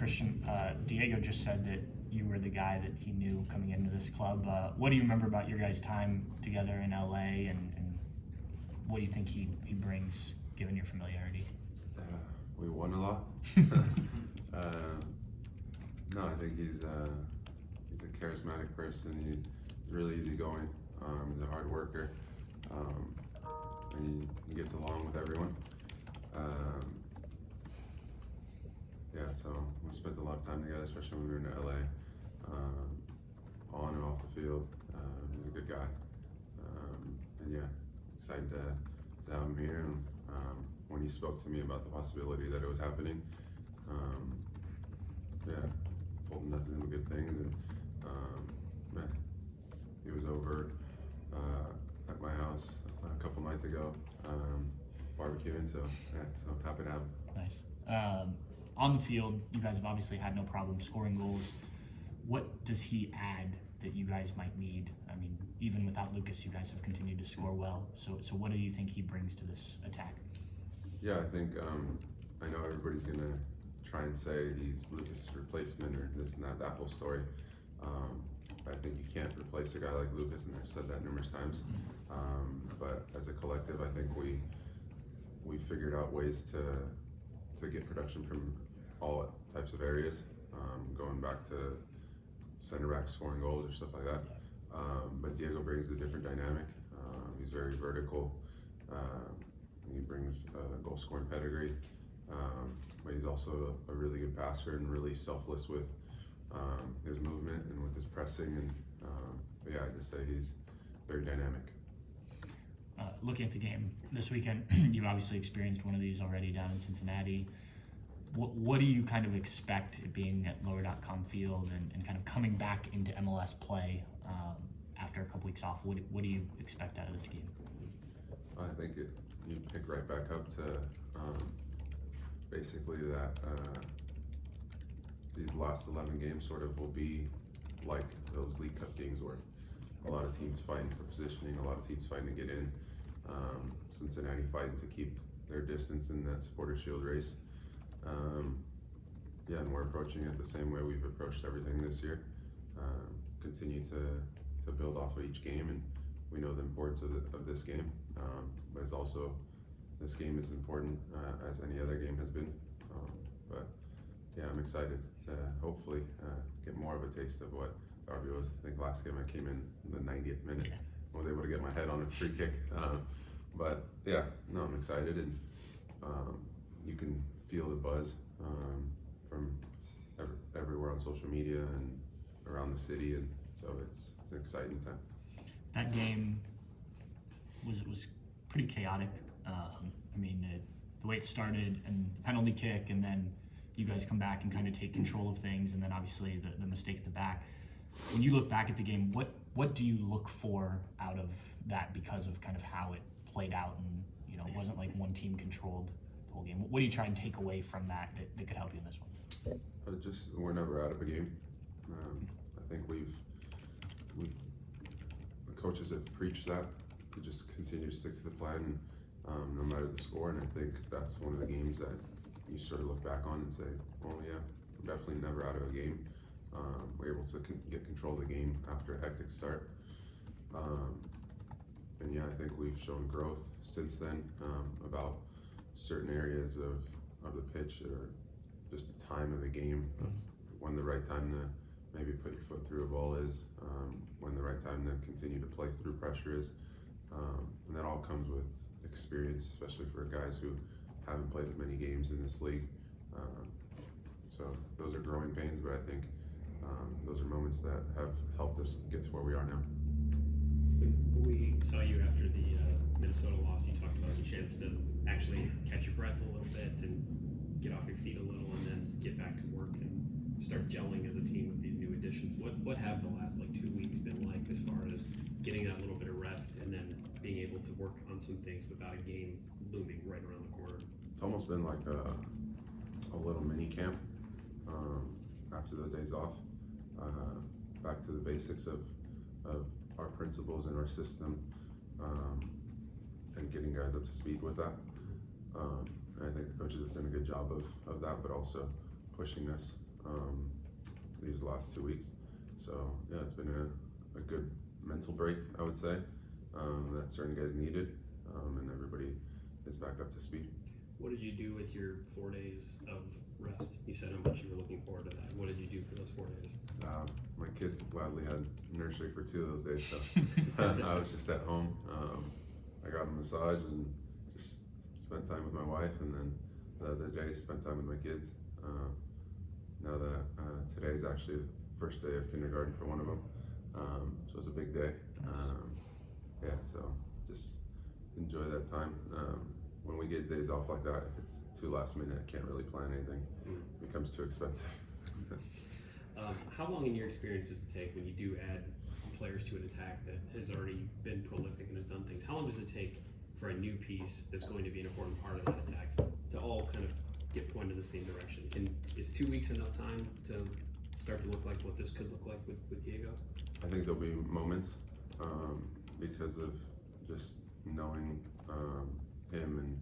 Christian, Diego just said that you were the guy that he knew coming into this club. What do you remember about your guys' time together in LA, and what do you think he brings, given your familiarity? We won a lot. No, I think he's a charismatic person. He's really easygoing. He's a hard worker, and he gets along with everyone. Yeah, so we spent a lot of time together, especially when we were in LA, on and off the field. He's a good guy, and yeah, excited to have him here. And when he spoke to me about the possibility that it was happening, yeah, told him nothing but good things. And man, he was over at my house a couple nights ago, barbecuing. So yeah, so happy to have him. Nice. On the field, you guys have obviously had no problem scoring goals. What does he add that you guys might need? I mean, even without Lucas, you guys have continued to score well. So what do you think he brings to this attack? Yeah, I think I know everybody's gonna try and say he's Lucas' replacement or this and that whole story. I think you can't replace a guy like Lucas, and I've said that numerous times. But as a collective, I think we figured out ways to get production from all types of areas, going back to center back scoring goals or stuff like that. But Diego brings a different dynamic. He's very vertical. He brings a goal scoring pedigree, but he's also a really good passer and really selfless with his movement and with his pressing. And but yeah, I just say he's very dynamic. Looking at the game this weekend, you've obviously experienced one of these already down in Cincinnati. What do you kind of expect it being at Lower.com Field and kind of coming back into MLS play after a couple weeks off? What do you expect out of this game? I think you pick right back up to basically that these last 11 games sort of will be like those League Cup games were. A lot of teams fighting for positioning, a lot of teams fighting to get in. Cincinnati fighting to keep their distance in that Supporters Shield race. Yeah, and we're approaching it the same way we've approached everything this year. Continue to build off of each game, and we know the importance of this game. But it's also, this game is important as any other game has been. But yeah, I'm excited to hopefully get more of a taste of what Derby was. I think last game I came in the 90th minute. Yeah. I was able to get my head on a free kick. But yeah, no, I'm excited, and you can feel the buzz from everywhere on social media and around the city, and so it's an exciting time. That game was pretty chaotic. I mean, the way it started and the penalty kick, and then you guys come back and kind of take control of things, and then obviously the mistake at the back. When you look back at the game, what do you look for out of that because of kind of how it played out, and it wasn't like one team controlled the whole game? What do you try and take away from that could help you in this one? Just we're never out of a game. I think the coaches have preached that to just continue to stick to the plan, no matter the score. And I think that's one of the games that you sort of look back on and say, "Oh yeah, we're definitely never out of a game." We're able to get control of the game after a hectic start. And yeah, I think we've shown growth since then about certain areas of the pitch, or just the time of the game, when the right time to maybe put your foot through a ball is, when the right time to continue to play through pressure is. And that all comes with experience, especially for guys who haven't played as many games in this league. So those are growing pains, but I think those are moments that have helped us get to where we are now. We saw you after the Minnesota loss. You talked about the chance to actually catch your breath a little bit and get off your feet a little, and then get back to work and start gelling as a team with these new additions. What have the last 2 weeks been like as far as getting that little bit of rest and then being able to work on some things without a game looming right around the corner? It's almost been like a little mini camp after the days off. Back to the basics of our principles and our system, and getting guys up to speed with that. And I think the coaches have done a good job of that, but also pushing us these last 2 weeks. So yeah, it's been a good mental break, I would say, that certain guys needed, and everybody is back up to speed. What did you do with your 4 days of rest? You said how much you were looking forward to that. What did you do for those 4 days? My kids gladly had nursery for 2 of those days, so I was just at home. I got a massage and just spent time with my wife, and then the other day spent time with my kids. Now that today's actually the first day of kindergarten for one of them, so it's a big day. Yeah, so just enjoy that time. When we get days off like that, if it's too last minute, I can't really plan anything. It becomes too expensive. How long in your experience does it take when you do add players to an attack that has already been prolific and has done things? How long does it take for a new piece that's going to be an important part of that attack to all kind of get pointed in the same direction? And is 2 weeks enough time to start to look like what this could look like with Diego? I think there'll be moments because of just knowing him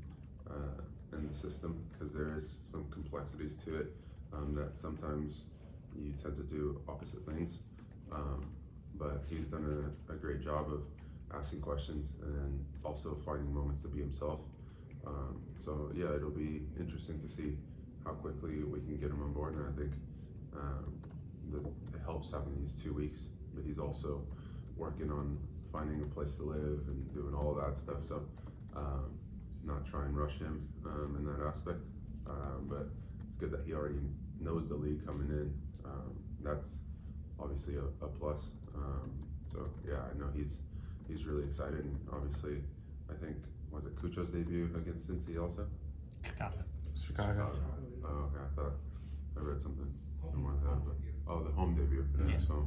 and the system, because there is some complexities to it that sometimes you tend to do opposite things. But he's done a great job of asking questions and also finding moments to be himself. So yeah, it'll be interesting to see how quickly we can get him on board, and I think it helps having these 2 weeks, but he's also working on finding a place to live and doing all of that stuff, so not try and rush him in that aspect, but it's good that he already knows the league coming in. That's obviously a plus. So yeah, I know he's really excited, and obviously I think, was it Cucho's debut against Cincy also? Chicago. Oh, okay, I thought I read something more than that, but the home debut. Yeah. So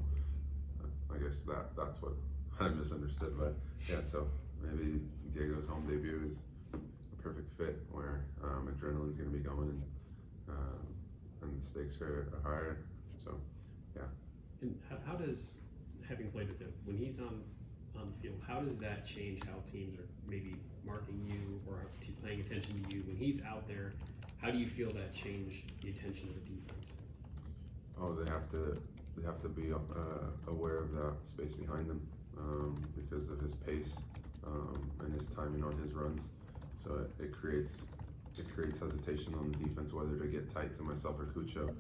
I guess that's what I misunderstood, but yeah, so maybe Diego's home debut is a perfect fit where adrenaline's gonna be going, and the stakes are higher. So yeah. And how does, having played with him, when he's on the field, how does that change how teams are maybe marking you or paying attention to you? When he's out there, how do you feel that change the attention of the defense? Oh, they have to be aware of that space behind them because of his pace and his timing on his runs. So it creates hesitation on the defense whether to get tight to myself or Cucho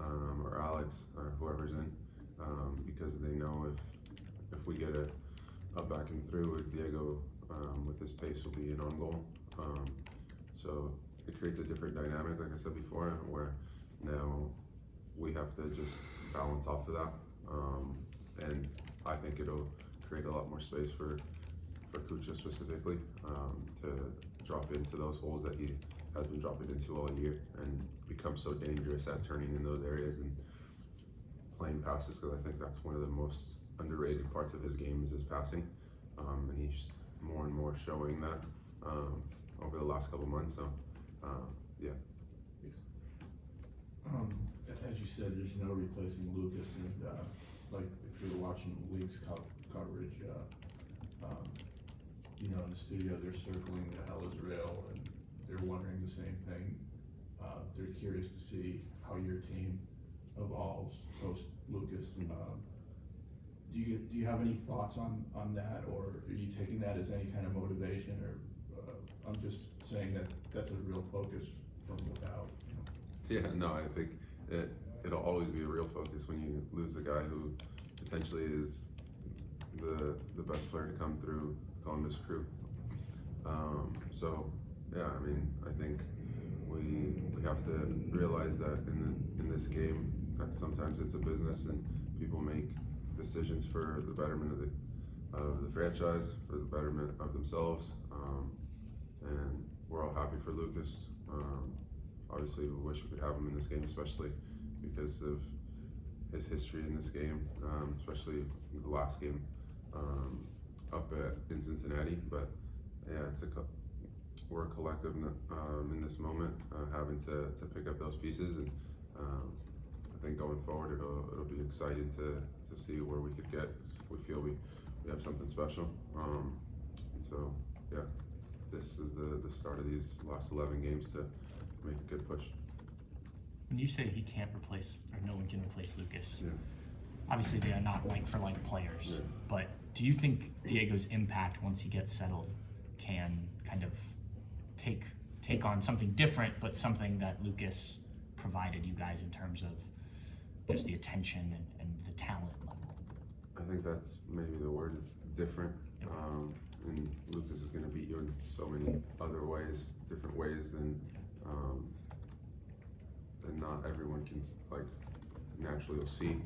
or Alex or whoever's in, because they know if we get a back and through with Diego with his pace will be an on goal. So it creates a different dynamic, like I said before, where now we have to just balance off of that, and I think it'll create a lot more space for Cucho specifically to drop into those holes that he has been dropping into all year and become so dangerous at turning in those areas and playing passes, because I think that's one of the most underrated parts of his game is his passing, and he's more and more showing that over the last couple months. So yeah. As you said, there's no replacing Lucas, and like if you're watching League's coverage, you know, in the studio they're circling the hell is real, and they're wondering the same thing. They're curious to see how your team evolves post Lucas. Do you have any thoughts on that, or are you taking that as any kind of motivation, or I'm just saying that that's a real focus from without. Yeah, no, I think it'll always be a real focus when you lose a guy who potentially is the best player to come through Columbus Crew. So yeah, I mean, I think we have to realize that in this game that sometimes it's a business and people make decisions for the betterment of the franchise, for the betterment of themselves, and we're all happy for Lucas. Obviously, we wish we could have him in this game, especially because of his history in this game, especially the last game up in Cincinnati. But yeah, we're a collective in this moment, having to pick up those pieces, and I think going forward it'll be exciting to see where we could get. We feel we have something special. So yeah, this is the start of these last 11 games to make a good push. When you say he can't replace, or no one can replace Lucas, Yeah. obviously they are not like for like players, Yeah. but do you think Diego's impact once he gets settled can kind of take on something different, but something that Lucas provided you guys in terms of just the attention and the talent level? I think that's maybe the word. It's different. And Lucas is going to beat you in so many other ways, different ways than not everyone can like naturally will see.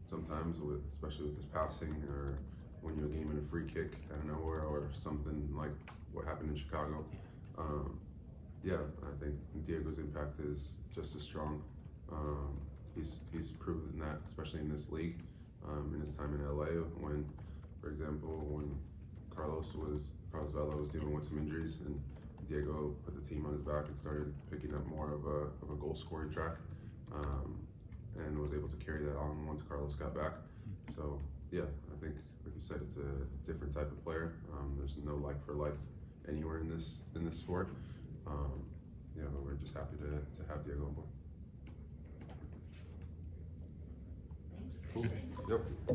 Sometimes, especially with his passing, or when you're gaming a free kick out of nowhere, or something like what happened in Chicago. Yeah, I think Diego's impact is just as strong. He's proven that, especially in this league, in his time in LA. When, for example, when Carlos Vela was dealing with some injuries, and Diego put the team on his back and started picking up more of a goal scoring track, and was able to carry that on once Carlos got back. So yeah, I think, like you said, it's a different type of player. There's no like for like anywhere in this sport. Yeah, but we're just happy to have Diego on board. Thanks, Cool. Christian. Yep.